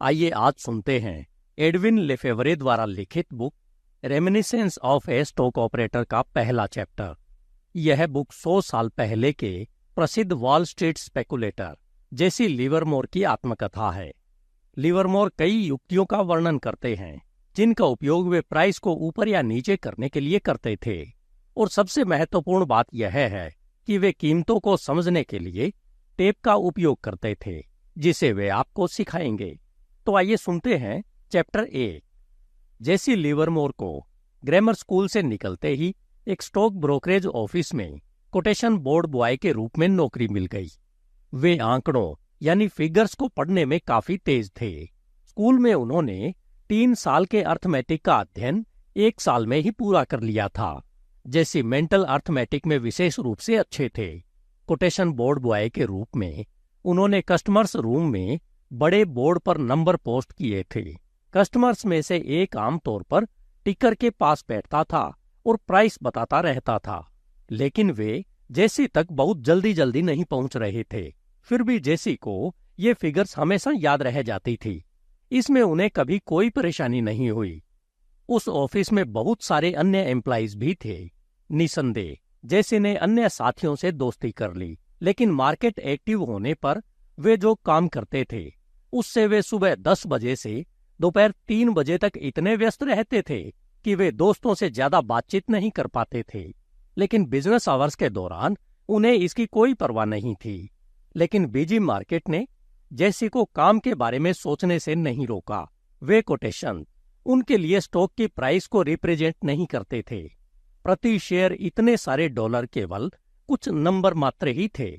आइए आज सुनते हैं एडविन लेफेवरे द्वारा लिखित book reminiscence of A stock operator का पहला चैप्टर। यह बुक 100 साल पहले के प्रसिद्ध wall street speculator Jesse Livermore की आत्मकथा है। लिवरमोर कई युक्तियों का वर्णन करते हैं जिनका उपयोग वे प्राइस को ऊपर या नीचे करने के लिए करते थे, और सबसे महत्वपूर्ण बात यह है कि वे कीमतों को समझने के लिए टेप का उपयोग करते थे, जिसे वे आपको सिखाएंगे। तो आइए सुनते हैं चैप्टर 1। जेसी लिवरमोर को ग्रामर स्कूल से निकलते ही एक स्टॉक ब्रोकरेज ऑफिस में कोटेशन बोर्ड बॉय के रूप में नौकरी मिल गई। वे आंकड़ों यानी फिगर्स को पढ़ने में काफी तेज थे। स्कूल में उन्होंने 3 साल के अर्थमेटिक का अध्ययन 1 साल में ही पूरा कर लिया था। जेसी मेंटल अर्थमेटिक में विशेष रूप से अच्छे थे। कोटेशन बोर्ड बॉय के रूप में उन्होंने कस्टमर्स रूम में बड़े बोर्ड पर नंबर पोस्ट किए थे। कस्टमर्स में से एक आमतौर पर टिकर के पास बैठता था और प्राइस बताता रहता था, लेकिन वे जेसी तक बहुत जल्दी जल्दी नहीं पहुंच रहे थे। फिर भी जेसी को ये फिगर्स हमेशा याद रह जाती थी। इसमें उन्हें कभी कोई परेशानी नहीं हुई। उस ऑफिस में बहुत सारे अन्य एम्प्लॉइज भी थे। निसंदेह जेसी ने अन्य साथियों से दोस्ती कर ली, लेकिन मार्केट एक्टिव होने पर वे जो काम करते थे उससे वे सुबह 10 बजे से दोपहर 3 बजे तक इतने व्यस्त रहते थे कि वे दोस्तों से ज्यादा बातचीत नहीं कर पाते थे। लेकिन बिजनेस आवर्स के दौरान उन्हें इसकी कोई परवाह नहीं थी। लेकिन बिजी मार्केट ने जेसी को काम के बारे में सोचने से नहीं रोका। वे कोटेशन उनके लिए स्टॉक की प्राइस को रिप्रेजेंट नहीं करते थे। प्रति शेयर इतने सारे डॉलर केवल कुछ नंबर मात्र ही थे।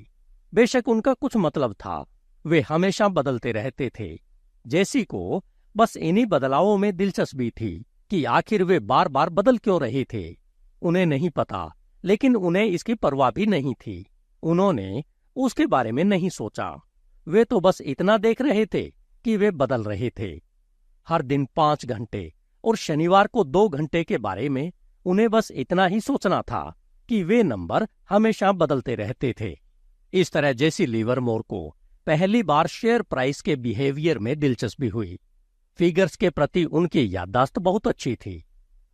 बेशक उनका कुछ मतलब था, वे हमेशा बदलते रहते थे। जेसी को बस इन्हीं बदलावों में दिलचस्पी थी कि आखिर वे बार बार बदल क्यों रहे थे। उन्हें नहीं पता, लेकिन उन्हें इसकी परवाह भी नहीं थी। उन्होंने उसके बारे में नहीं सोचा। वे तो बस इतना देख रहे थे कि वे बदल रहे थे। हर दिन 5 घंटे और शनिवार को 2 घंटे के बारे में उन्हें बस इतना ही सोचना था कि वे नंबर हमेशा बदलते रहते थे। इस तरह जेसी लिवरमोर को पहली बार शेयर प्राइस के बिहेवियर में दिलचस्पी हुई। फिगर्स के प्रति उनकी याददाश्त बहुत अच्छी थी।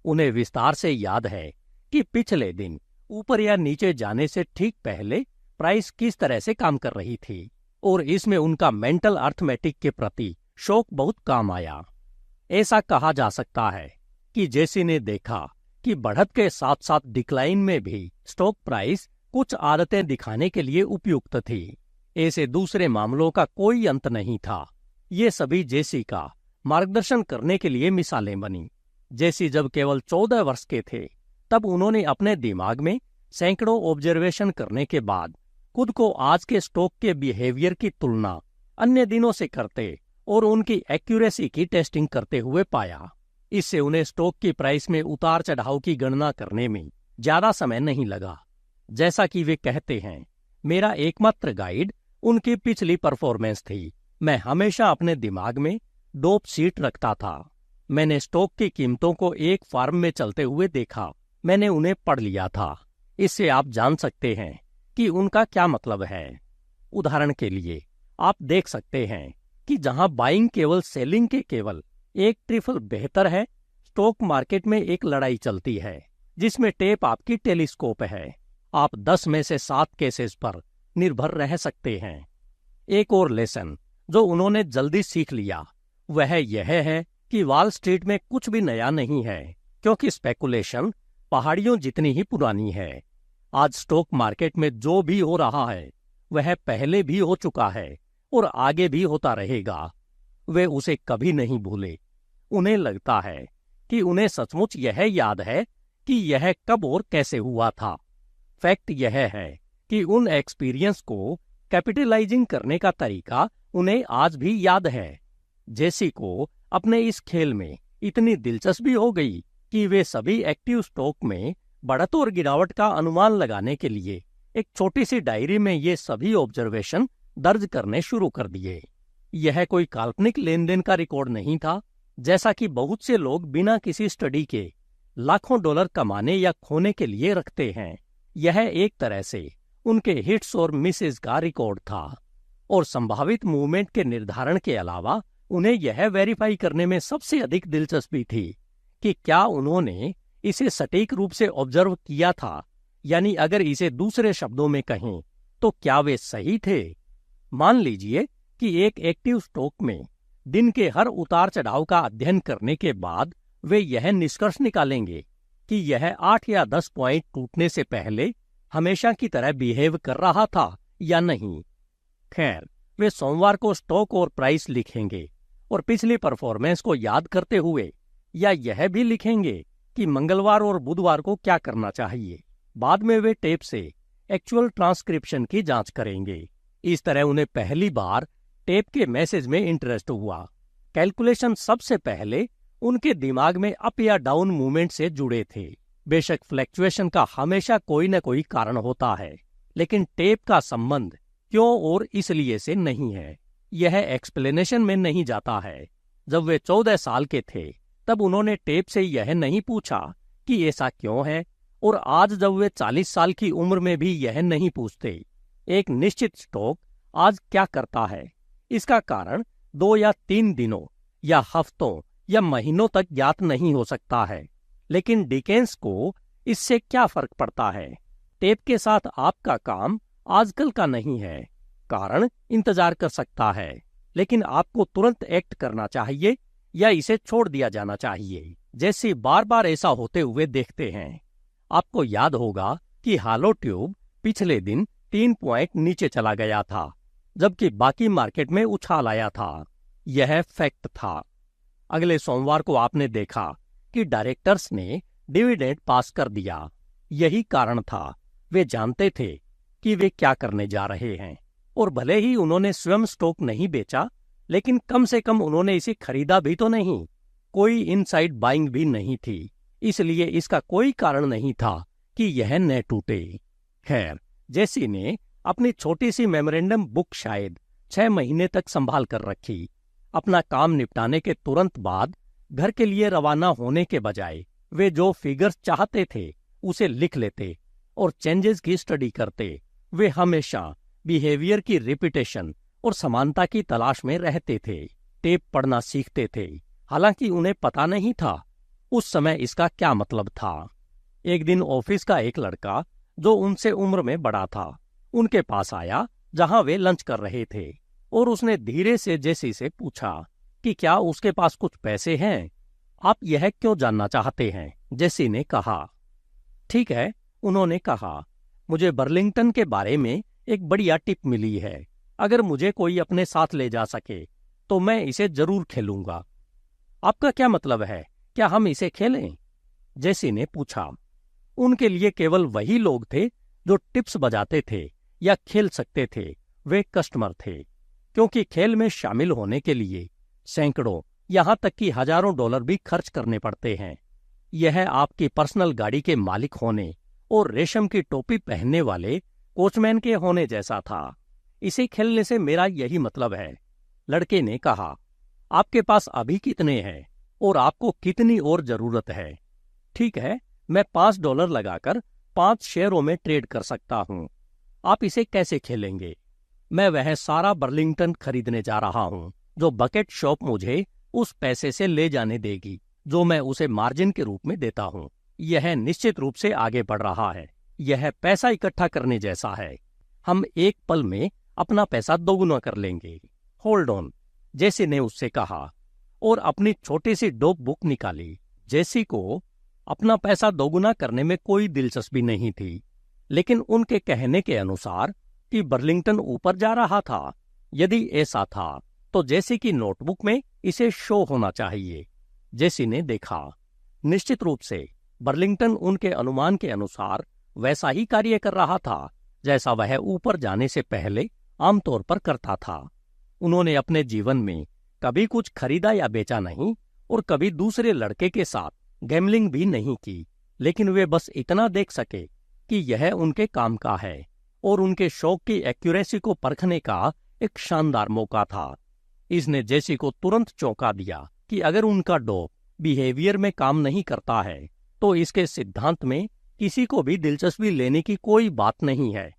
उन्हें विस्तार से याद है कि पिछले दिन ऊपर या नीचे जाने से ठीक पहले प्राइस किस तरह से काम कर रही थी, और इसमें उनका मेंटल अर्थमेटिक के प्रति शौक बहुत काम आया। ऐसा कहा जा सकता है कि जेसी ने देखा कि बढ़त के साथ साथ डिक्लाइन में भी स्टॉक प्राइस कुछ आदतें दिखाने के लिए उपयुक्त थी। ऐसे दूसरे मामलों का कोई अंत नहीं था। ये सभी जेसी का मार्गदर्शन करने के लिए मिसालें बनी। जेसी जब केवल 14 वर्ष के थे तब उन्होंने अपने दिमाग में सैकड़ों ऑब्जर्वेशन करने के बाद खुद को आज के स्टॉक के बिहेवियर की तुलना अन्य दिनों से करते और उनकी एक्यूरेसी की टेस्टिंग करते हुए पाया। इससे उन्हें स्टॉक की प्राइस में उतार चढ़ाव की गणना करने में ज्यादा समय नहीं लगा। जैसा कि वे कहते हैं, मेरा एकमात्र गाइड उनकी पिछली परफॉर्मेंस थी। मैं हमेशा अपने दिमाग में डोप शीट रखता था। मैंने स्टॉक की कीमतों को एक फार्म में चलते हुए देखा। मैंने उन्हें पढ़ लिया था। इससे आप जान सकते हैं कि उनका क्या मतलब है। उदाहरण के लिए आप देख सकते हैं कि जहां बाइंग केवल सेलिंग के केवल एक ट्रिफल बेहतर है, स्टॉक मार्केट में एक लड़ाई चलती है जिसमें टेप आपकी टेलीस्कोप है। आप 10 में से 7 केसेस पर निर्भर रह सकते हैं। एक और लेसन जो उन्होंने जल्दी सीख लिया वह यह है कि वॉल स्ट्रीट में कुछ भी नया नहीं है, क्योंकि स्पेकुलेशन पहाड़ियों जितनी ही पुरानी है। आज स्टॉक मार्केट में जो भी हो रहा है वह पहले भी हो चुका है और आगे भी होता रहेगा। वे उसे कभी नहीं भूले। उन्हें लगता है कि उन्हें सचमुच यह याद है कि यह कब और कैसे हुआ था। फैक्ट यह है कि उन एक्सपीरियंस को कैपिटलाइजिंग करने का तरीका उन्हें आज भी याद है। जेसी को अपने इस खेल में इतनी दिलचस्पी हो गई कि वे सभी एक्टिव स्टॉक में बढ़त और गिरावट का अनुमान लगाने के लिए एक छोटी सी डायरी में ये सभी ऑब्जर्वेशन दर्ज करने शुरू कर दिए। यह कोई काल्पनिक लेन देन का रिकॉर्ड नहीं था, जैसा कि बहुत से लोग बिना किसी स्टडी के लाखों डॉलर कमाने या खोने के लिए रखते हैं। यह एक तरह से उनके हिट्स और मिसेस का रिकॉर्ड था, और संभावित मूवमेंट के निर्धारण के अलावा उन्हें यह वेरीफाई करने में सबसे अधिक दिलचस्पी थी कि क्या उन्होंने इसे सटीक रूप से ऑब्जर्व किया था, यानी अगर इसे दूसरे शब्दों में कहें तो क्या वे सही थे। मान लीजिए कि एक एक्टिव स्टॉक में दिन के हर उतार चढ़ाव का अध्ययन करने के बाद वे यह निष्कर्ष निकालेंगे कि यह 8 या 10 पॉइंट टूटने से पहले हमेशा की तरह बिहेव कर रहा था या नहीं। खैर, वे सोमवार को स्टॉक और प्राइस लिखेंगे और पिछली परफॉर्मेंस को याद करते हुए, या यह भी लिखेंगे कि मंगलवार और बुधवार को क्या करना चाहिए। बाद में वे टेप से एक्चुअल ट्रांसक्रिप्शन की जांच करेंगे। इस तरह उन्हें पहली बार टेप के मैसेज में इंटरेस्ट हुआ। कैलकुलेशन सबसे पहले उनके दिमाग में अप या डाउन मूवमेंट से जुड़े थे। बेशक फ्लैक्चुएशन का हमेशा कोई न कोई कारण होता है, लेकिन टेप का संबंध क्यों और इसलिए से नहीं है। यह एक्सप्लेनेशन में नहीं जाता है। जब वे 14 साल के थे तब उन्होंने टेप से यह नहीं पूछा कि ऐसा क्यों है, और आज जब वे 40 साल की उम्र में भी यह नहीं पूछते एक निश्चित स्टॉक आज क्या करता है। इसका कारण 2 या 3 दिनों या हफ्तों या महीनों तक ज्ञात नहीं हो सकता है, लेकिन डिकेंस को इससे क्या फर्क पड़ता है। टेप के साथ आपका काम आजकल का नहीं है। कारण इंतजार कर सकता है, लेकिन आपको तुरंत एक्ट करना चाहिए या इसे छोड़ दिया जाना चाहिए। जैसे बार बार ऐसा होते हुए देखते हैं। आपको याद होगा कि हालो ट्यूब पिछले दिन 3 पॉइंट नीचे चला गया था, जबकि बाकी मार्केट में उछाल आया था। यह फैक्ट था। अगले सोमवार को आपने देखा कि डायरेक्टर्स ने डिविडेंड पास कर दिया। यही कारण था। वे जानते थे कि वे क्या करने जा रहे हैं, और भले ही उन्होंने स्वयं स्टॉक नहीं बेचा, लेकिन कम से कम उन्होंने इसे खरीदा भी तो नहीं। कोई इनसाइड बाइंग भी नहीं थी, इसलिए इसका कोई कारण नहीं था कि यह न टूटे। खैर, जेसी ने अपनी छोटी सी मेमोरेंडम बुक शायद 6 महीने तक संभाल कर रखी। अपना काम निपटाने के तुरंत बाद घर के लिए रवाना होने के बजाय वे जो फिगर्स चाहते थे उसे लिख लेते और चेंजेस की स्टडी करते। वे हमेशा बिहेवियर की रिपीटेशन और समानता की तलाश में रहते थे। टेप पढ़ना सीखते थे, हालांकि उन्हें पता नहीं था उस समय इसका क्या मतलब था। एक दिन ऑफिस का एक लड़का जो उनसे उम्र में बड़ा था उनके पास आया जहां वे लंच कर रहे थे, और उसने धीरे से जेसी से पूछा कि क्या उसके पास कुछ पैसे हैं। आप यह क्यों जानना चाहते हैं? जेसी ने कहा। ठीक है, उन्होंने कहा, मुझे बर्लिंगटन के बारे में एक बढ़िया टिप मिली है। अगर मुझे कोई अपने साथ ले जा सके तो मैं इसे जरूर खेलूंगा। आपका क्या मतलब है? क्या हम इसे खेलें? जेसी ने पूछा। उनके लिए केवल वही लोग थे जो टिप्स बजाते थे या खेल सकते थे। वे कस्टमर थे, क्योंकि खेल में शामिल होने के लिए सैकड़ों यहां तक कि हजारों डॉलर भी खर्च करने पड़ते हैं। यह आपकी पर्सनल गाड़ी के मालिक होने और रेशम की टोपी पहनने वाले कोचमैन के होने जैसा था। इसे खेलने से मेरा यही मतलब है। लड़के ने कहा, आपके पास अभी कितने हैं और आपको कितनी और जरूरत है? ठीक है, मैं $5 लगाकर 5 शेयरों में ट्रेड कर सकता हूं। आप इसे कैसे खेलेंगे? मैं वह सारा बर्लिंगटन खरीदने जा रहा हूं जो बकेट शॉप मुझे उस पैसे से ले जाने देगी जो मैं उसे मार्जिन के रूप में देता हूं। यह निश्चित रूप से आगे बढ़ रहा है। यह पैसा इकट्ठा करने जैसा है। हम एक पल में अपना पैसा दोगुना कर लेंगे। होल्ड ऑन, जेसी ने उससे कहा, और अपनी छोटी सी डोप बुक निकाली। जेसी को अपना पैसा दोगुना करने में कोई दिलचस्पी नहीं थी, लेकिन उनके कहने के अनुसार कि बर्लिंगटन ऊपर जा रहा था। यदि ऐसा था तो जेसी की नोटबुक में इसे शो होना चाहिए। जेसी ने देखा। निश्चित रूप से बर्लिंगटन उनके अनुमान के अनुसार वैसा ही कार्य कर रहा था जैसा वह ऊपर जाने से पहले आमतौर पर करता था। उन्होंने अपने जीवन में कभी कुछ खरीदा या बेचा नहीं और कभी दूसरे लड़के के साथ गैम्बलिंग भी नहीं की, लेकिन वे बस इतना देख सके कि यह उनके काम का है और उनके शौक की एक्यूरेसी को परखने का एक शानदार मौका था। इसने जेसी को तुरंत चौंका दिया कि अगर उनका डोप बिहेवियर में काम नहीं करता है तो इसके सिद्धांत में किसी को भी दिलचस्पी लेने की कोई बात नहीं है।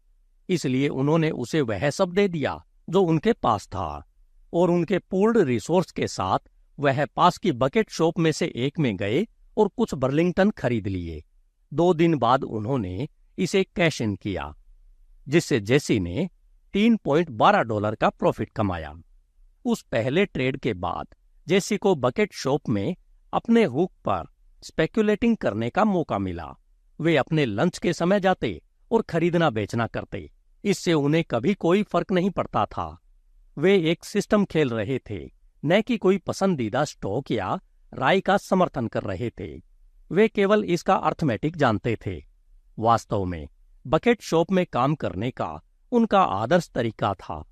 इसलिए उन्होंने उसे वह सब दे दिया जो उनके पास था। और उनके पूल्ड रिसोर्स के साथ वह पास की बकेट शॉप में से एक में गए और कुछ बर्लिंगटन खरीद लिए। 2 दिन बाद उन्होंने इसे कैश इन किया, जिससे जेसी ने $3.12 का प्रॉफिट कमाया। उस पहले ट्रेड के बाद जेसी को बकेट शॉप में अपने हुक पर स्पेक्युलेटिंग करने का मौका मिला। वे अपने लंच के समय जाते और खरीदना बेचना करते। इससे उन्हें कभी कोई फर्क नहीं पड़ता था। वे एक सिस्टम खेल रहे थे, न कि कोई पसंदीदा स्टॉक या राय का समर्थन कर रहे थे। वे केवल इसका अर्थमेटिक जानते थे। वास्तव में बकेट शॉप में काम करने का उनका आदर्श तरीका था,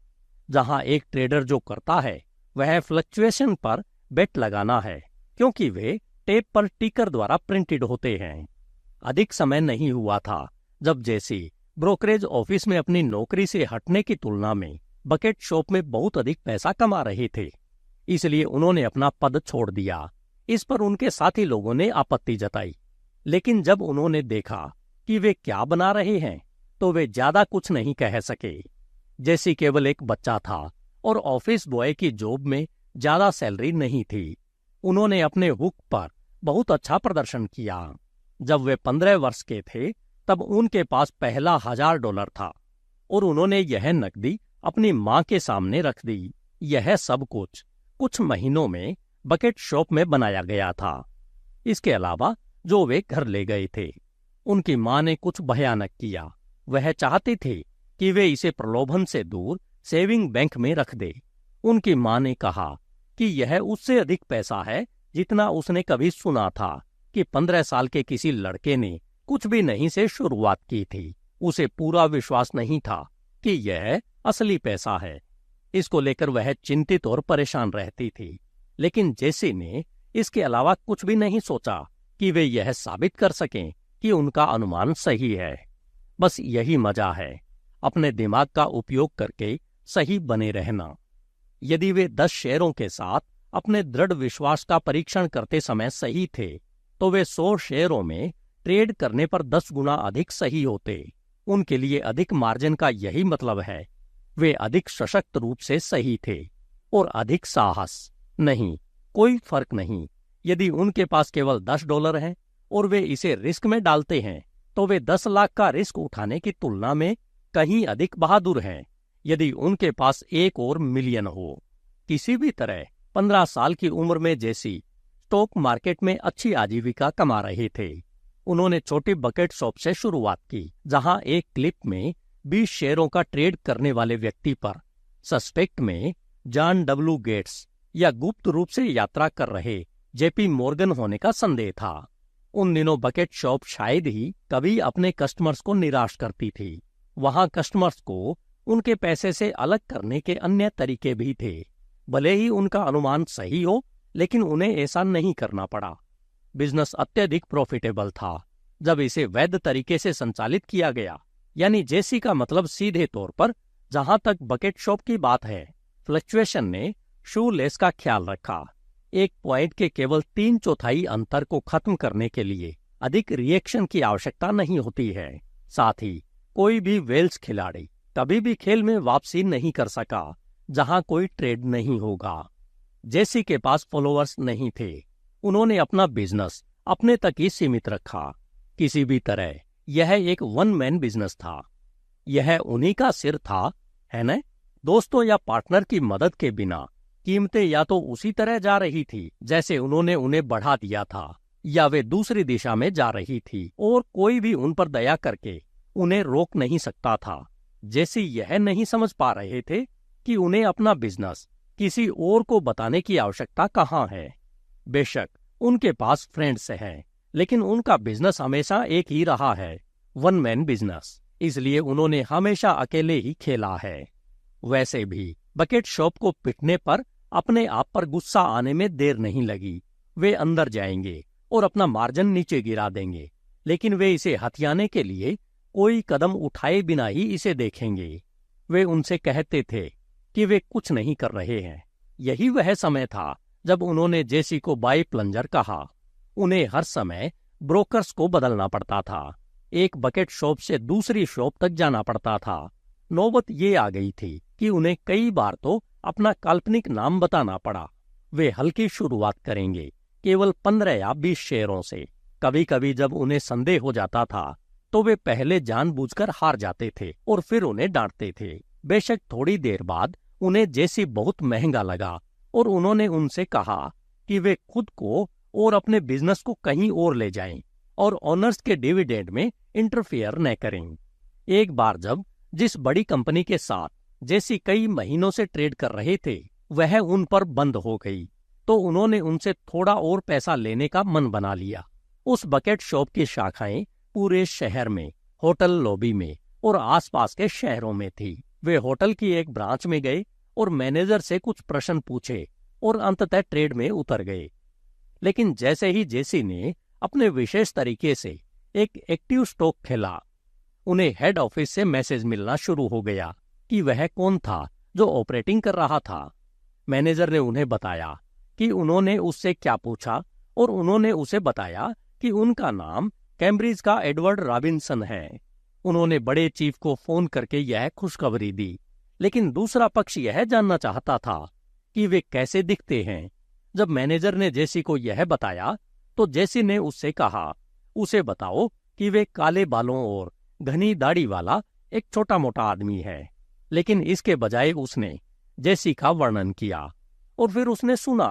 जहां एक ट्रेडर जो करता है वह फ्लक्चुएशन पर बेट लगाना है, क्योंकि वे टेप पर टिकर द्वारा प्रिंटेड होते हैं। अधिक समय नहीं हुआ था जब जेसी ब्रोकरेज ऑफिस में अपनी नौकरी से हटने की तुलना में बकेट शॉप में बहुत अधिक पैसा कमा रहे थे। इसलिए उन्होंने अपना पद छोड़ दिया। इस पर उनके साथी लोगों ने आपत्ति जताई, लेकिन जब उन्होंने देखा कि वे क्या बना रहे हैं तो वे ज्यादा कुछ नहीं कह सके। जेसी केवल एक बच्चा था और ऑफिस बॉय की जॉब में ज्यादा सैलरी नहीं थी। उन्होंने अपने हुक पर बहुत अच्छा प्रदर्शन किया। जब वे 15 वर्ष के थे तब उनके पास पहला $1000 था और उन्होंने यह नकदी अपनी मां के सामने रख दी। यह सब कुछ महीनों में बकेट शॉप में बनाया गया था। इसके अलावा जो वे घर ले गए थे, उनकी मां ने कुछ भयानक किया। वह चाहते थे कि वे इसे प्रलोभन से दूर सेविंग बैंक में रख दे। उनकी मां ने कहा कि यह उससे अधिक पैसा है जितना उसने कभी सुना था कि 15 साल के किसी लड़के ने कुछ भी नहीं से शुरुआत की थी। उसे पूरा विश्वास नहीं था कि यह असली पैसा है। इसको लेकर वह चिंतित और परेशान रहती थी, लेकिन जेसी ने इसके अलावा कुछ भी नहीं सोचा कि वे यह साबित कर सकें कि उनका अनुमान सही है। बस यही मजा है, अपने दिमाग का उपयोग करके सही बने रहना। यदि वे 10 शेयरों के साथ अपने दृढ़ विश्वास का परीक्षण करते समय सही थे, तो वे 100 शेयरों में ट्रेड करने पर 10 गुना अधिक सही होते। उनके लिए अधिक मार्जिन का यही मतलब है। वे अधिक सशक्त रूप से सही थे और अधिक साहस नहीं, कोई फर्क नहीं। यदि उनके पास केवल $10 है और वे इसे रिस्क में डालते हैं, तो वे 10 लाख का रिस्क उठाने की तुलना में कहीं अधिक बहादुर हैं। यदि उनके पास एक और मिलियन हो। किसी भी तरह 15 साल की उम्र में जेसी स्टॉक मार्केट में अच्छी आजीविका कमा रहे थे। उन्होंने छोटी बकेट शॉप से शुरुआत की, जहां एक क्लिप में 20 शेयरों का ट्रेड करने वाले व्यक्ति पर सस्पेक्ट में जॉन डब्ल्यू गेट्स या गुप्त रूप से यात्रा कर रहे जेपी मॉर्गन होने का संदेह था। उन दिनों बकेट शॉप शायद ही कभी अपने कस्टमर्स को निराश करती थी। वहां कस्टमर्स को उनके पैसे से अलग करने के अन्य तरीके भी थे। भले ही उनका अनुमान सही हो, लेकिन उन्हें ऐसा नहीं करना पड़ा। बिजनेस अत्यधिक प्रॉफिटेबल था जब इसे वैध तरीके से संचालित किया गया। यानी जेसी का मतलब सीधे तौर पर, जहां तक बकेट शॉप की बात है, फ्लक्चुएशन ने शू लेस का ख्याल रखा। एक पॉइंट के केवल 3/4 अंतर को खत्म करने के लिए अधिक रिएक्शन की आवश्यकता नहीं होती है। साथ ही कोई भी वेल्स खिलाड़ी कभी भी खेल में वापसी नहीं कर सका जहां कोई ट्रेड नहीं होगा। जेसी के पास फॉलोअर्स नहीं थे। उन्होंने अपना बिजनेस अपने तक ही सीमित रखा। किसी भी तरह यह एक वन मैन बिजनेस था। यह उन्हीं का सिर था, है न? दोस्तों या पार्टनर की मदद के बिना कीमतें या तो उसी तरह जा रही थी जैसे उन्होंने उन्हें बढ़ा दिया था, या वे दूसरी दिशा में जा रही थी और कोई भी उन पर दया करके उन्हें रोक नहीं सकता था। जेसी यह नहीं समझ पा रहे थे कि उन्हें अपना बिजनेस किसी और को बताने की आवश्यकता कहाँ है। बेशक उनके पास फ्रेंड्स हैं, लेकिन उनका बिजनेस हमेशा एक ही रहा है, वन मैन बिजनेस। इसलिए उन्होंने हमेशा अकेले ही खेला है। वैसे भी बकेट शॉप को पिटने पर अपने आप पर गुस्सा आने में देर नहीं लगी। वे अंदर जाएंगे और अपना मार्जिन नीचे गिरा देंगे, लेकिन वे इसे हथियाने के लिए कोई कदम उठाए बिना ही इसे देखेंगे। वे उनसे कहते थे कि वे कुछ नहीं कर रहे हैं। यही वह समय था जब उन्होंने जेसी को बाई प्लंजर कहा। उन्हें हर समय ब्रोकर्स को बदलना पड़ता था। एक बकेट शॉप से दूसरी शॉप तक जाना पड़ता था। नौबत ये आ गई थी कि उन्हें कई बार तो अपना काल्पनिक नाम बताना पड़ा। वे हल्की शुरुआत करेंगे, केवल 15 या 20 शेयरों से। कभी कभी जब उन्हें संदेह हो जाता था तो वे पहले जानबूझकर हार जाते थे और फिर उन्हें डांटते थे। बेशक थोड़ी देर बाद उन्हें जेसी बहुत महंगा लगा और उन्होंने उनसे कहा कि वे खुद को और अपने बिजनेस को कहीं और ले जाएं और ओनर्स के डिविडेंड में इंटरफेयर न करें। एक बार जब जिस बड़ी कंपनी के साथ जेसी कई महीनों से ट्रेड कर रहे थे वह उन पर बंद हो गई, तो उन्होंने उनसे थोड़ा और पैसा लेने का मन बना लिया। उस बकेट शॉप की शाखाएं पूरे शहर में, होटल लॉबी में और आसपास के शहरों में थी। वे होटल की एक ब्रांच में गए और मैनेजर से कुछ प्रश्न पूछे और अंततः ट्रेड में उतर गए। लेकिन जैसे ही जेसी ने अपने विशेष तरीके से एक एक्टिव स्टॉक खेला, उन्हें हेड ऑफिस से मैसेज मिलना शुरू हो गया कि वह कौन था जो ऑपरेटिंग कर रहा था। मैनेजर ने उन्हें बताया कि उन्होंने उससे क्या पूछा और उन्होंने उसे बताया कि उनका नाम कैम्ब्रिज का एडवर्ड रॉबिन्सन है। उन्होंने बड़े चीफ को फोन करके यह खुशखबरी दी, लेकिन दूसरा पक्ष यह जानना चाहता था कि वे कैसे दिखते हैं। जब मैनेजर ने जेसी को यह बताया तो जेसी ने उससे कहा, उसे बताओ कि वे काले बालों और घनी दाढ़ी वाला एक छोटा मोटा आदमी है। लेकिन इसके बजाय उसने जेसी का वर्णन किया और फिर उसने सुना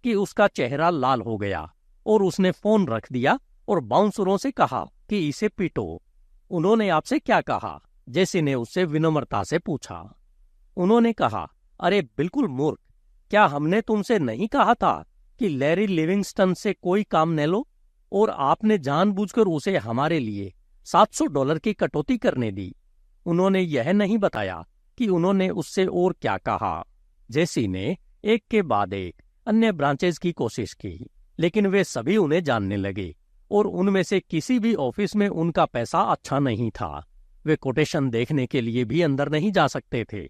कि उसका चेहरा लाल हो गया और उसने फोन रख दिया और बाउंसरों से कहा कि इसे पीटो। उन्होंने आपसे क्या कहा? जेसी ने उससे विनम्रता से पूछा। उन्होंने कहा, अरे बिल्कुल मूर्ख, क्या हमने तुमसे नहीं कहा था कि लैरी लिविंगस्टन से कोई काम न लो? और आपने जानबूझकर उसे हमारे लिए $700 की कटौती करने दी। उन्होंने यह नहीं बताया कि उन्होंने उससे और क्या कहा। जेसी ने एक के बाद एक अन्य ब्रांचेस की कोशिश की, लेकिन वे सभी उन्हें जानने लगे और उनमें से किसी भी ऑफिस में उनका पैसा अच्छा नहीं था। वे कोटेशन देखने के लिए भी अंदर नहीं जा सकते थे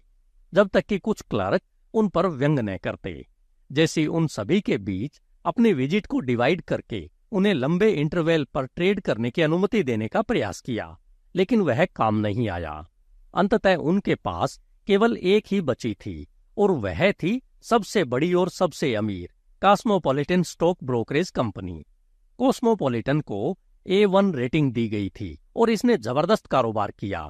जब तक कि कुछ क्लर्क उन पर व्यंग न करते। जैसे उन सभी के बीच अपनी विजिट को डिवाइड करके उन्हें लंबे इंटरवल पर ट्रेड करने की अनुमति देने का प्रयास किया, लेकिन वह काम नहीं आया। अंततः उनके पास केवल एक ही बची थी और वह थी सबसे बड़ी और सबसे अमीर cosmopolitan stock brokerage company. Cosmopolitan को A1 रेटिंग दी गई थी और इसने जबरदस्त कारोबार किया।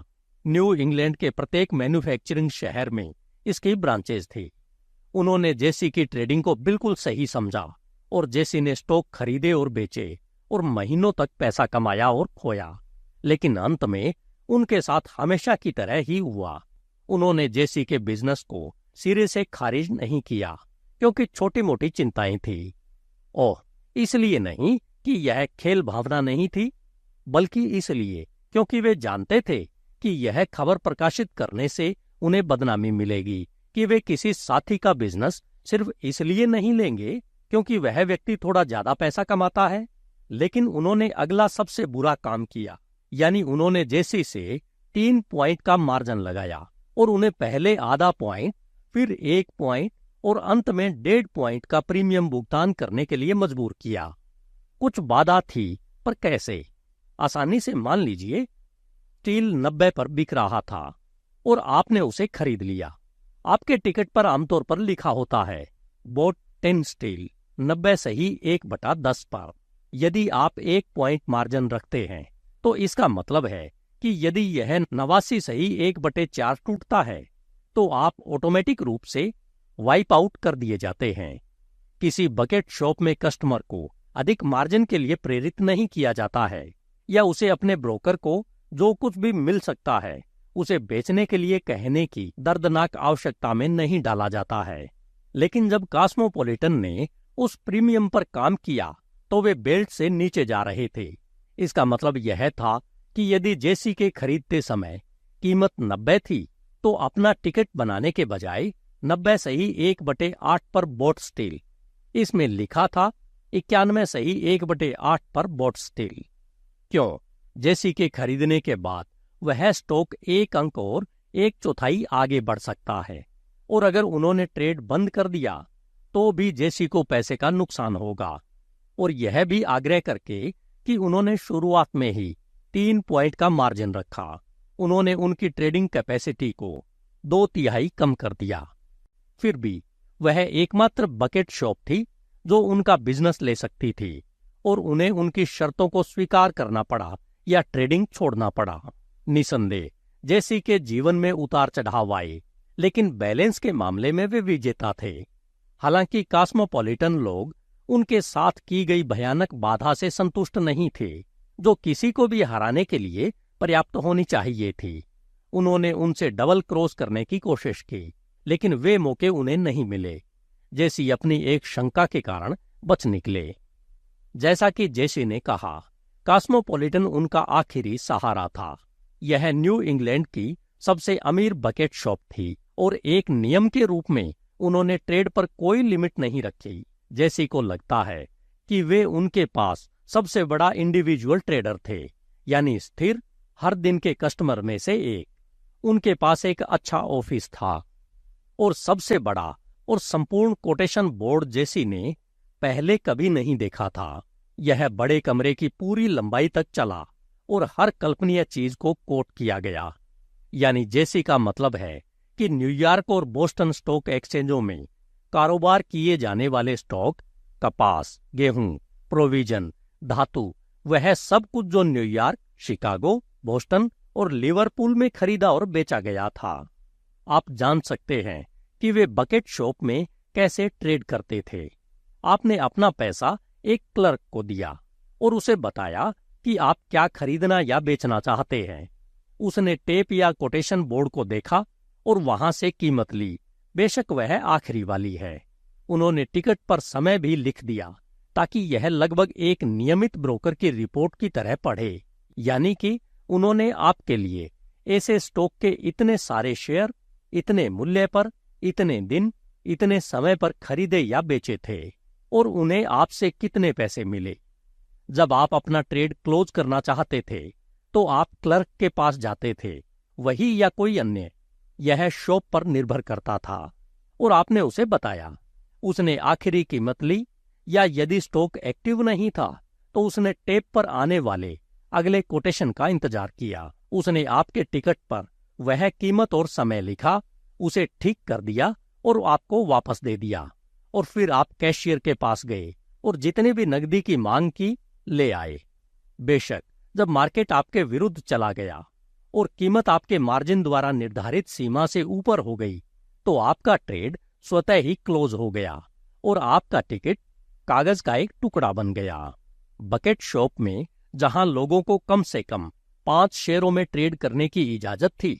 न्यू इंग्लैंड के प्रत्येक मैन्युफैक्चरिंग शहर में इसकी ब्रांचेज थी। उन्होंने जेसी की ट्रेडिंग को बिल्कुल सही समझा और जेसी ने स्टॉक खरीदे और बेचे और महीनों तक पैसा कमाया और खोया। लेकिन अंत में उनके साथ हमेशा की तरह ही हुआ। उन्होंने जेसी के बिजनेस को सिरे से खारिज नहीं किया क्योंकि छोटी मोटी चिंताएं थी। ओह, इसलिए नहीं कि यह खेल भावना नहीं थी, बल्कि इसलिए क्योंकि वे जानते थे कि यह खबर प्रकाशित करने से उन्हें बदनामी मिलेगी कि वे किसी साथी का बिजनेस सिर्फ इसलिए नहीं लेंगे क्योंकि वह व्यक्ति थोड़ा ज्यादा पैसा कमाता है। लेकिन उन्होंने अगला सबसे बुरा काम किया, यानी उन्होंने जेसी से 3 पॉइंट का मार्जिन लगाया और उन्हें पहले आधा पॉइंट, फिर 1 पॉइंट और अंत में 1.5 पॉइंट का प्रीमियम भुगतान करने के लिए मजबूर किया। कुछ बाधा थी, पर कैसे? आसानी से मान लीजिए स्टील 90 पर बिक रहा था और आपने उसे खरीद लिया। आपके टिकट पर आमतौर पर लिखा होता है बोट 10 स्टील 90 सही 1/10 पर। यदि आप 1 पॉइंट मार्जिन रखते हैं तो इसका मतलब है कि यदि यह 89 सही 1/4 टूटता है तो आप ऑटोमेटिक रूप से वाइप आउट कर दिए जाते हैं। किसी बकेट शॉप में कस्टमर को अधिक मार्जिन के लिए प्रेरित नहीं किया जाता है या उसे अपने ब्रोकर को जो कुछ भी मिल सकता है उसे बेचने के लिए कहने की दर्दनाक आवश्यकता में नहीं डाला जाता है। लेकिन जब कॉस्मोपॉलिटन ने उस प्रीमियम पर काम किया तो वे बेल्ट से नीचे जा रहे थे। इसका मतलब यह था कि यदि जेसी के खरीदते समय कीमत 90 थी तो अपना टिकट बनाने के बजाय 90 सही 1/8 पर बोट स्टील, इसमें लिखा था 91 सही 1/8 पर बोट स्टील। क्यों? जेसी के खरीदने के बाद वह स्टॉक 1 अंक और 1/4 आगे बढ़ सकता है और अगर उन्होंने ट्रेड बंद कर दिया तो भी जेसी को पैसे का नुकसान होगा। और यह भी आग्रह करके कि उन्होंने शुरुआत में ही 3 पॉइंट का मार्जिन रखा, उन्होंने उनकी ट्रेडिंग कैपेसिटी को 2/3 कम कर दिया। फिर भी वह एकमात्र बकेट शॉप थी जो उनका बिजनेस ले सकती थी और उन्हें उनकी शर्तों को स्वीकार करना पड़ा या ट्रेडिंग छोड़ना पड़ा। निसंदेह जेसी के जीवन में उतार चढ़ाव आए, लेकिन बैलेंस के मामले में वे विजेता थे। हालांकि कॉस्मोपॉलिटन लोग उनके साथ की गई भयानक बाधा से संतुष्ट नहीं थे, जो किसी को भी हराने के लिए पर्याप्त होनी चाहिए थी। उन्होंने उनसे डबल क्रॉस करने की कोशिश की, लेकिन वे मौके उन्हें नहीं मिले। जेसी अपनी एक शंका के कारण बच निकले। जैसा कि जेसी ने कहा, कॉस्मोपॉलिटन उनका आखिरी सहारा था। यह न्यू इंग्लैंड की सबसे अमीर बकेट शॉप थी और एक नियम के रूप में उन्होंने ट्रेड पर कोई लिमिट नहीं रखी। जेसी को लगता है कि वे उनके पास सबसे बड़ा इंडिविजुअल ट्रेडर थे, यानी स्थिर हर दिन के कस्टमर में से एक। उनके पास एक अच्छा ऑफिस था और सबसे बड़ा और संपूर्ण कोटेशन बोर्ड जेसी ने पहले कभी नहीं देखा था। यह बड़े कमरे की पूरी लंबाई तक चला और हर कल्पनीय चीज को कोट किया गया। यानी जेसी का मतलब है कि न्यूयॉर्क और बोस्टन स्टॉक एक्सचेंजों में कारोबार किए जाने वाले स्टॉक, कपास, गेहूं, प्रोविजन, धातु, वह सब कुछ जो न्यूयॉर्क, शिकागो, बोस्टन और लिवरपूल में खरीदा और बेचा गया था। आप जान सकते हैं कि वे बकेट शॉप में कैसे ट्रेड करते थे। आपने अपना पैसा एक क्लर्क को दिया और उसे बताया कि आप क्या खरीदना या बेचना चाहते हैं। उसने टेप या कोटेशन बोर्ड को देखा और वहां से कीमत ली, बेशक वह आखिरी वाली है। उन्होंने टिकट पर समय भी लिख दिया ताकि यह लगभग एक नियमित ब्रोकर की रिपोर्ट की तरह पढ़े। यानी कि उन्होंने आपके लिए ऐसे स्टॉक के इतने सारे शेयर, इतने मूल्य पर, इतने दिन, इतने समय पर खरीदे या बेचे थे और उन्हें आपसे कितने पैसे मिले। जब आप अपना ट्रेड क्लोज करना चाहते थे तो आप क्लर्क के पास जाते थे, वही या कोई अन्य, यह शॉप पर निर्भर करता था और आपने उसे बताया। उसने आखिरी कीमत ली, या यदि स्टॉक एक्टिव नहीं था तो उसने टेप पर आने वाले अगले कोटेशन का इंतजार किया। उसने आपके टिकट पर वह कीमत और समय लिखा, उसे ठीक कर दिया और आपको वापस दे दिया। और फिर आप कैशियर के पास गए और जितनी भी नकदी की मांग की ले आए। बेशक जब मार्केट आपके विरुद्ध चला गया और कीमत आपके मार्जिन द्वारा निर्धारित सीमा से ऊपर हो गई, तो आपका ट्रेड स्वतः ही क्लोज हो गया और आपका टिकट कागज का एक टुकड़ा बन गया। बकेट शॉप में जहां लोगों को कम से कम 5 शेयरों में ट्रेड करने की इजाजत थी,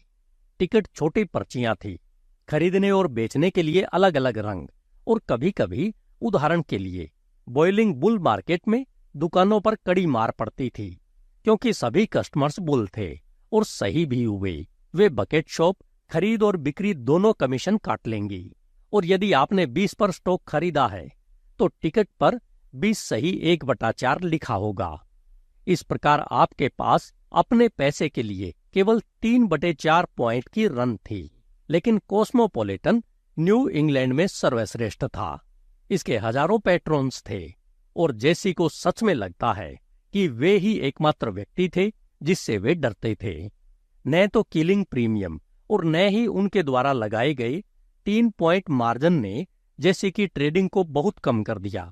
टिकट छोटी पर्चियां थी, खरीदने और बेचने के लिए अलग अलग रंग, और कभी कभी उदाहरण के लिए बॉइलिंग बुल मार्केट में दुकानों पर कड़ी मार पड़ती थी, क्योंकि सभी कस्टमर्स बुल थे और सही भी हुए। वे बकेट शॉप खरीद और बिक्री दोनों कमीशन काट लेंगी, और यदि आपने 20 पर स्टॉक खरीदा है तो टिकट पर 20 सही 1/4 लिखा होगा। इस प्रकार आपके पास अपने पैसे के लिए केवल 3/4 पॉइंट की रन थी। लेकिन कॉस्मोपॉलिटन न्यू इंग्लैंड में सर्वश्रेष्ठ था। इसके हजारों पैट्रॉन्स थे और जेसी को सच में लगता है कि वे ही एकमात्र व्यक्ति थे जिससे वे डरते थे। न तो किलिंग प्रीमियम और न ही उनके द्वारा लगाए गए 3 पॉइंट मार्जिन ने जेसी की ट्रेडिंग को बहुत कम कर दिया।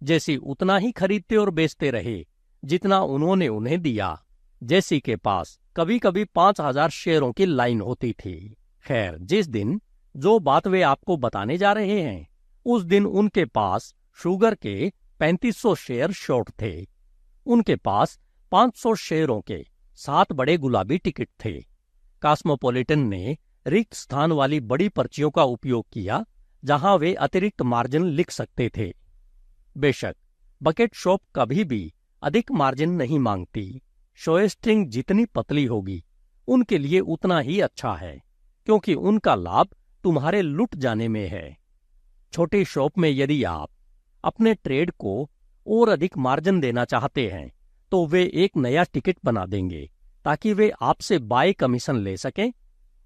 जेसी उतना ही खरीदते और बेचते रहे जितना उन्होंने उन्हें दिया। जेसी के पास कभी कभी 5000 शेयरों की लाइन होती थी। खैर, जिस दिन जो बात वे आपको बताने जा रहे हैं, उस दिन उनके पास शुगर के 3500 शेयर शॉर्ट थे। उनके पास 500 शेयरों के 7 बड़े गुलाबी टिकट थे। कॉस्मोपॉलिटन ने रिक्त स्थान वाली बड़ी पर्चियों का उपयोग किया जहां वे अतिरिक्त मार्जिन लिख सकते थे। बेशक बकेट शॉप कभी भी अधिक मार्जिन नहीं मांगती। शोएस्ट्रिंग जितनी पतली होगी उनके लिए उतना ही अच्छा है, क्योंकि उनका लाभ तुम्हारे लुट जाने में है। छोटी शॉप में यदि आप अपने ट्रेड को और अधिक मार्जिन देना चाहते हैं तो वे एक नया टिकट बना देंगे ताकि वे आपसे बाय कमीशन ले सकें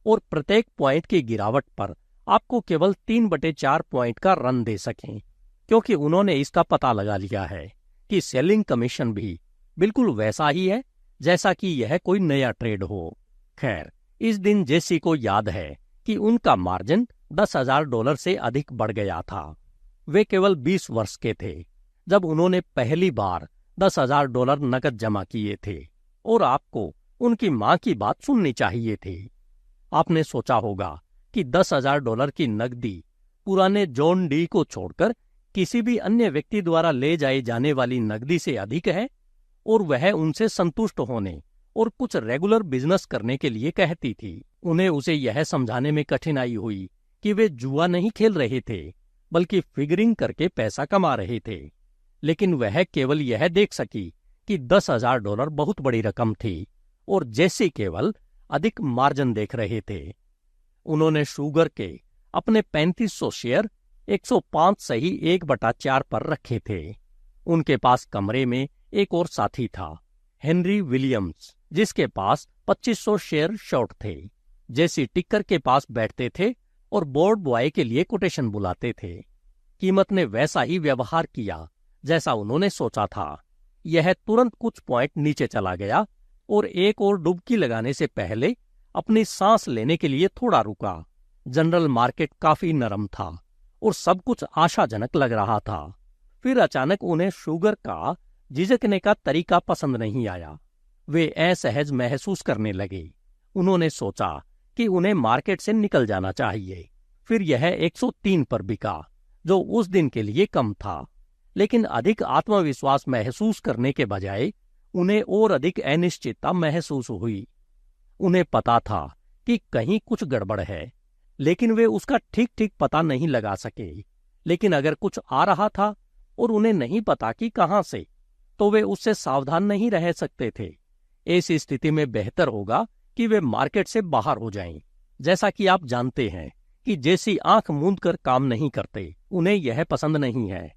और प्रत्येक पॉइंट की गिरावट पर आपको केवल 3/4 पॉइंट का रन दे सकें, क्योंकि उन्होंने इसका पता लगा लिया है कि सेलिंग कमीशन भी बिल्कुल वैसा ही है जैसा कि यह कोई नया ट्रेड हो। खैर, इस दिन जेसी को याद है कि उनका मार्जिन $10,000 से अधिक बढ़ गया था। वे केवल 20 वर्ष के थे जब उन्होंने पहली बार $10,000 नकद जमा किए थे, और आपको उनकी मां की बात सुननी चाहिए थी। आपने सोचा होगा कि $10,000 की नकदी पुराने जॉन डी को छोड़कर किसी भी अन्य व्यक्ति द्वारा ले जाई जाने वाली नकदी से अधिक है, और वह उनसे संतुष्ट होने और कुछ रेगुलर बिजनेस करने के लिए कहती थी। उन्हें उसे यह समझाने में कठिनाई हुई कि वे जुआ नहीं खेल रहे थे, बल्कि फिगरिंग करके पैसा कमा रहे थे। लेकिन वह केवल यह देख सकी कि $10,000 बहुत बड़ी रकम थी, और जेसी केवल अधिक मार्जिन देख रहे थे। उन्होंने शुगर के अपने 3500 शेयर 105 सही 1/4 पर रखे थे। उनके पास कमरे में एक और साथी था, हेनरी विलियम्स, जिसके पास 2500 शेयर शॉर्ट थे। जेसी टिकर के पास बैठते थे और बोर्ड बॉय के लिए कोटेशन बुलाते थे। कीमत ने वैसा ही व्यवहार किया जैसा उन्होंने सोचा था। यह तुरंत कुछ पॉइंट नीचे चला गया, और एक और डुबकी लगाने से पहले अपनी सांस लेने के लिए थोड़ा रुका। जनरल मार्केट काफी नरम था और सब कुछ आशाजनक लग रहा था। फिर अचानक उन्हें शुगर का झिझकने का तरीका पसंद नहीं आया। वे असहज महसूस करने लगे। उन्होंने सोचा कि उन्हें मार्केट से निकल जाना चाहिए। फिर यह 103 पर बिका, जो उस दिन के लिए कम था, लेकिन अधिक आत्मविश्वास महसूस करने के बजाय उन्हें और अधिक अनिश्चितता महसूस हुई। उन्हें पता था कि कहीं कुछ गड़बड़ है, लेकिन वे उसका ठीक ठीक पता नहीं लगा सके। लेकिन अगर कुछ आ रहा था और उन्हें नहीं पता कि कहां से, तो वे उससे सावधान नहीं रह सकते थे। ऐसी स्थिति में बेहतर होगा कि वे मार्केट से बाहर हो जाएं। जैसा कि आप जानते हैं कि जेसी आंख मूंद कर काम नहीं करते, उन्हें यह पसंद नहीं है।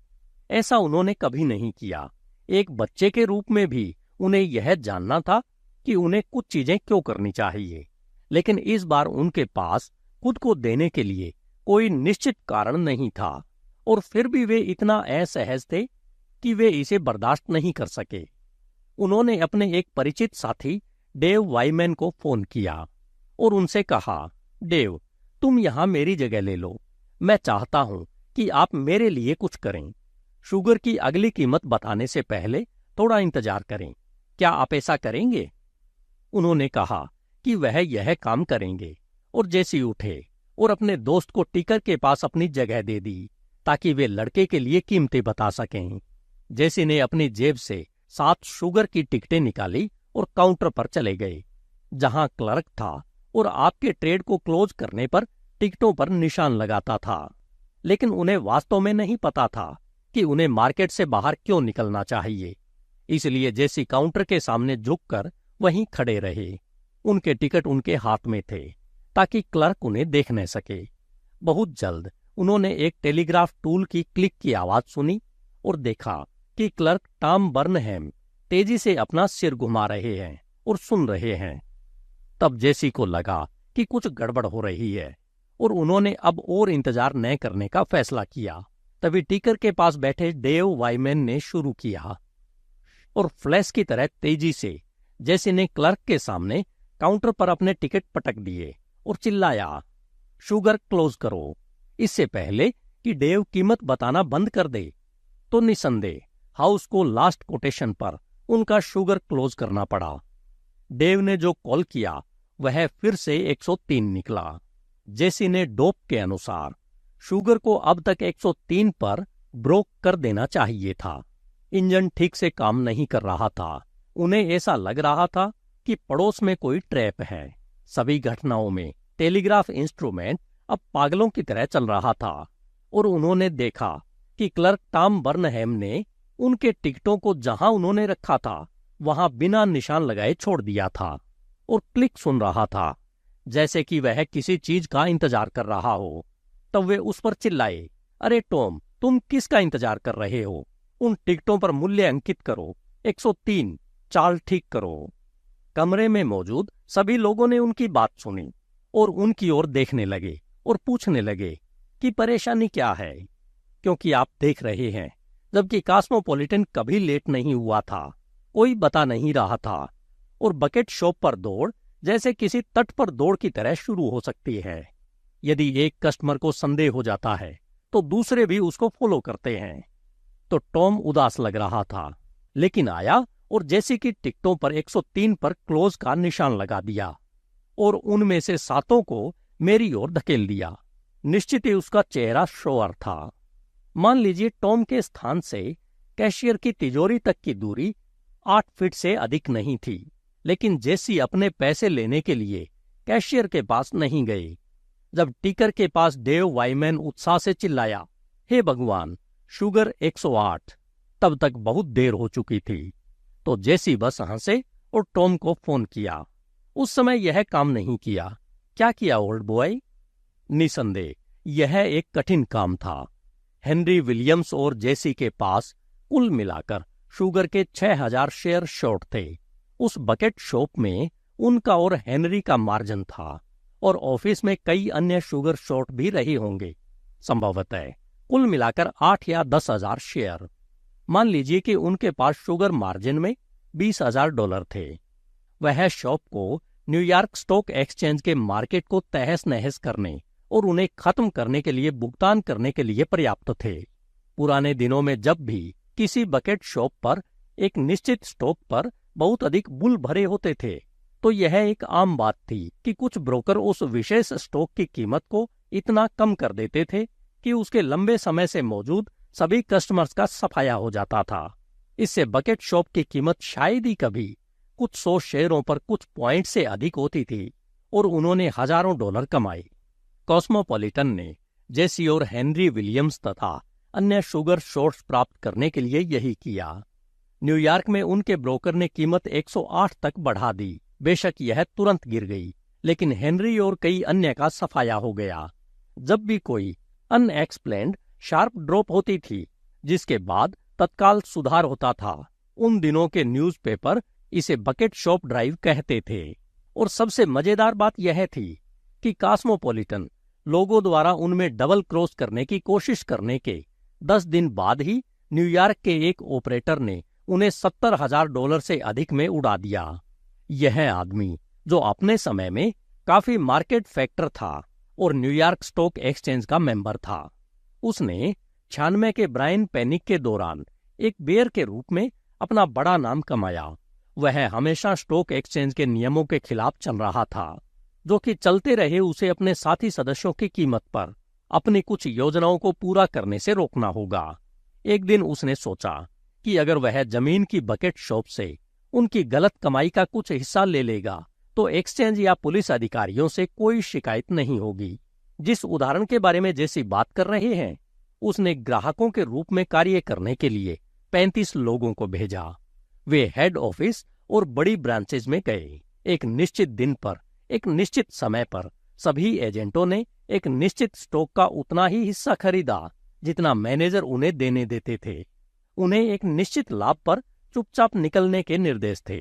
ऐसा उन्होंने कभी नहीं किया। एक बच्चे के रूप में भी उन्हें यह जानना था कि उन्हें कुछ चीजें क्यों करनी चाहिए, लेकिन इस बार उनके पास खुद को देने के लिए कोई निश्चित कारण नहीं था, और फिर भी वे इतना असहज थे कि वे इसे बर्दाश्त नहीं कर सके। उन्होंने अपने एक परिचित साथी डेव वाइमैन को फोन किया और उनसे कहा, डेव, तुम यहां मेरी जगह ले लो। मैं चाहता हूं कि आप मेरे लिए कुछ करें। शुगर की अगली कीमत बताने से पहले थोड़ा इंतजार करें। क्या आप ऐसा करेंगे? उन्होंने कहा कि वह यह काम करेंगे, और जेसी उठे और अपने दोस्त को टिकर के पास अपनी जगह दे दी ताकि वे लड़के के लिए कीमतें बता सकें। जेसी ने अपनी जेब से 7 शुगर की टिकटें निकाली और काउंटर पर चले गए, जहां क्लर्क था और आपके ट्रेड को क्लोज करने पर टिकटों पर निशान लगाता था। लेकिन उन्हें वास्तव में नहीं पता था कि उन्हें मार्केट से बाहर क्यों निकलना चाहिए। इसलिए जेसी काउंटर के सामने झुककर वहीं खड़े रहे। उनके टिकट उनके हाथ में थे ताकि क्लर्क उन्हें देख न सके। बहुत जल्द उन्होंने एक टेलीग्राफ टूल की क्लिक की आवाज सुनी और देखा कि क्लर्क टॉम बर्नहैम तेजी से अपना सिर घुमा रहे हैं और सुन रहे हैं। तब जेसी को लगा कि कुछ गड़बड़ हो रही है, और उन्होंने अब और इंतजार न करने का फैसला किया। तभी टिकर के पास बैठे डेव वाइमैन ने शुरू किया, और फ्लैश की तरह तेजी से जेसी ने क्लर्क के सामने काउंटर पर अपने टिकट पटक दिए और चिल्लाया, शुगर क्लोज करो। इससे पहले कि डेव कीमत बताना बंद कर दे, तो निसंदेह हाउस को लास्ट कोटेशन पर उनका शुगर क्लोज करना पड़ा। डेव ने जो कॉल किया वह फिर से 103 निकला। जेसी ने डोप के अनुसार शुगर को अब तक 103 पर ब्रोक कर देना चाहिए था। इंजन ठीक से काम नहीं कर रहा था। उन्हें ऐसा लग रहा था कि पड़ोस में कोई ट्रैप है। सभी घटनाओं में टेलीग्राफ इंस्ट्रूमेंट अब पागलों की तरह चल रहा था, और उन्होंने देखा कि क्लर्क टॉम बर्नहैम ने उनके टिकटों को जहां उन्होंने रखा था वहां बिना निशान लगाए छोड़ दिया था और क्लिक सुन रहा था, जैसे कि वह किसी चीज का इंतजार कर रहा हो। तब वे उस पर चिल्लाए, अरे टॉम, तुम किसका इंतजार कर रहे हो? उन टिकटों पर मूल्य अंकित करो, 103, चाल ठीक करो। कमरे में मौजूद सभी लोगों ने उनकी बात सुनी और उनकी ओर देखने लगे और पूछने लगे कि परेशानी क्या है, क्योंकि आप देख रहे हैं, जबकि कॉस्मोपॉलिटन कभी लेट नहीं हुआ था, कोई बता नहीं रहा था, और बकेट शॉप पर दौड़ जैसे किसी तट पर दौड़ की तरह शुरू हो सकती है। यदि एक कस्टमर को संदेह हो जाता है तो दूसरे भी उसको फॉलो करते हैं। तो टॉम उदास लग रहा था, लेकिन आया और जेसी की टिकटों पर 103 पर क्लोज का निशान लगा दिया और उनमें से 7 को मेरी ओर धकेल दिया। निश्चित ही उसका चेहरा श्योर था। मान लीजिए टॉम के स्थान से कैशियर की तिजोरी तक की दूरी 8 फीट से अधिक नहीं थी, लेकिन जेसी अपने पैसे लेने के लिए कैशियर के पास नहीं गए। जब टिकर के पास डेव वाइमैन उत्साह से चिल्लाया, हे भगवान, शुगर 108, तब तक बहुत देर हो चुकी थी। तो जेसी बस हंसे और टॉम को फोन किया। उस समय यह काम नहीं किया। क्या किया ओल्ड बॉय? निसंदेह यह एक कठिन काम था। हेनरी विलियम्स और जेसी के पास कुल मिलाकर शुगर के 6000 शेयर शॉर्ट थे। उस बकेट शॉप में उनका और हेनरी का मार्जिन था और ऑफिस में कई अन्य शुगर शॉर्ट भी रहे होंगे। संभवतः कुल मिलाकर 8 या 10,000 शेयर। मान लीजिए कि उनके पास शुगर मार्जिन में $20,000 थे। वह शॉप को न्यूयॉर्क स्टॉक एक्सचेंज के मार्केट को तहस नहस करने और उन्हें खत्म करने के लिए भुगतान करने के लिए पर्याप्त थे। पुराने दिनों में जब भी किसी बकेट शॉप पर एक निश्चित स्टॉक पर बहुत अधिक बुल भरे होते थे, तो यह एक आम बात थी कि कुछ ब्रोकर उस विशेष स्टॉक की कीमत को इतना कम कर देते थे कि उसके लंबे समय से मौजूद सभी कस्टमर्स का सफाया हो जाता था। इससे बकेट शॉप की कीमत शायद ही कभी कुछ 100 शेयरों पर कुछ पॉइंट से अधिक होती थी और उन्होंने हजारों डॉलर कमाए। कॉस्मोपॉलिटन ने जेसी और हेनरी विलियम्स तथा अन्य शुगर शॉर्ट्स प्राप्त करने के लिए यही किया। न्यूयॉर्क में उनके ब्रोकर ने कीमत 108 तक बढ़ा दी। बेशक यह तुरंत गिर गई, लेकिन हेनरी और कई अन्य का सफाया हो गया। जब भी कोई अनएक्सप्लेन्ड शार्प ड्रॉप होती थी, जिसके बाद तत्काल सुधार होता था, उन दिनों के न्यूज़पेपर इसे बकेट शॉप ड्राइव कहते थे। और सबसे मजेदार बात यह थी कि कॉस्मोपॉलिटन लोगों द्वारा उनमें डबल क्रॉस करने की कोशिश करने के 10 दिन बाद ही न्यूयॉर्क के एक ऑपरेटर ने उन्हें $70,000 से अधिक में उड़ा दिया। यह आदमी, जो अपने समय में काफी मार्केट फैक्टर था और न्यूयॉर्क स्टॉक एक्सचेंज का मेंबर था, उसने 96 के ब्रायन पैनिक के दौरान एक बेयर के रूप में अपना बड़ा नाम कमाया। वह हमेशा स्टॉक एक्सचेंज के नियमों के खिलाफ चल रहा था, जो कि चलते रहे उसे अपने साथी सदस्यों की कीमत पर अपनी कुछ योजनाओं को पूरा करने से रोकना होगा। एक दिन उसने सोचा कि अगर वह जमीन की बकेट शॉप से उनकी गलत कमाई का कुछ हिस्सा ले लेगा तो एक्सचेंज या पुलिस अधिकारियों से कोई शिकायत नहीं होगी। जिस उदाहरण के बारे में जैसी बात कर रहे हैं, उसने ग्राहकों के रूप में कार्य करने के लिए 35 लोगों को भेजा। वे हेड ऑफिस और बड़ी ब्रांचेज में गए। एक निश्चित दिन पर, एक निश्चित समय पर सभी एजेंटों ने एक निश्चित स्टॉक का उतना ही हिस्सा खरीदा जितना मैनेजर उन्हें देने देते थे। उन्हें एक निश्चित लाभ पर चुपचाप निकलने के निर्देश थे।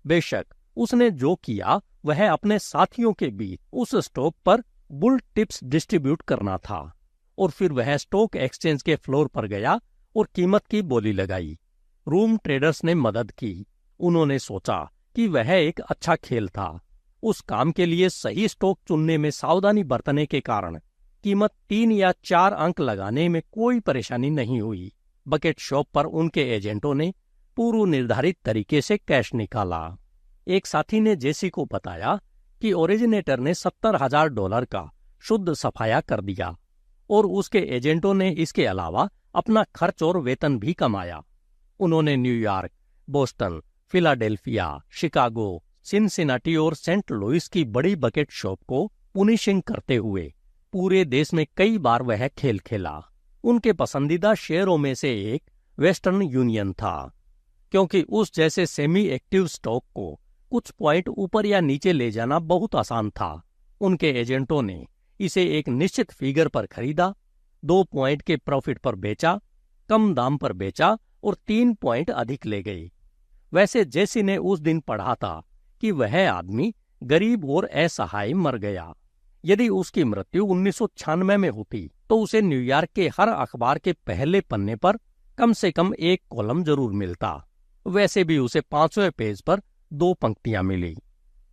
बेशक उसने जो किया वह अपने साथियों के बीच उस स्टॉक पर बुल टिप्स डिस्ट्रीब्यूट करना था और फिर वह स्टॉक एक्सचेंज के फ्लोर पर गया और कीमत की बोली लगाई। रूम ट्रेडर्स ने मदद की। उन्होंने सोचा कि वह एक अच्छा खेल था। उस काम के लिए सही स्टॉक चुनने में सावधानी बरतने के कारण कीमत 3 या 4 अंक लगाने में कोई परेशानी नहीं हुई। बकेट शॉप पर उनके एजेंटों ने पूर्व निर्धारित तरीके से कैश निकाला। एक साथी ने जेसी को बताया कि ओरिजिनेटर ने $70,000 का शुद्ध सफाया कर दिया और उसके एजेंटों ने इसके अलावा अपना खर्च और वेतन भी कमाया। उन्होंने New York, Boston, Philadelphia, Chicago, Cincinnati और सेंट लुइस की बड़ी बकेट शॉप को पुनिशिंग करते हुए पूरे देश में कई बार वह खेल खेला। उनके पसंदीदा शेयरों में से एक वेस्टर्न यूनियन था, क्योंकि उस जैसे सेमी एक्टिव स्टॉक को कुछ पॉइंट ऊपर या नीचे ले जाना बहुत आसान था। उनके एजेंटों ने इसे एक निश्चित फिगर पर खरीदा, 2 पॉइंट के प्रॉफिट पर बेचा, कम दाम पर बेचा और 3 पॉइंट अधिक ले गए। वैसे जेसी ने उस दिन पढ़ा था कि वह आदमी गरीब और असहाय मर गया। यदि उसकी मृत्यु 1996 में होती तो उसे न्यूयॉर्क के हर अखबार के पहले पन्ने पर कम से कम एक कॉलम जरूर मिलता। वैसे भी उसे 5वें पेज पर 2 पंक्तियां मिली।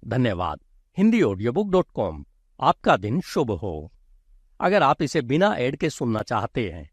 धन्यवाद। HindiAudiobook.com। आपका दिन शुभ हो। अगर आप इसे बिना ऐड के सुनना चाहते हैं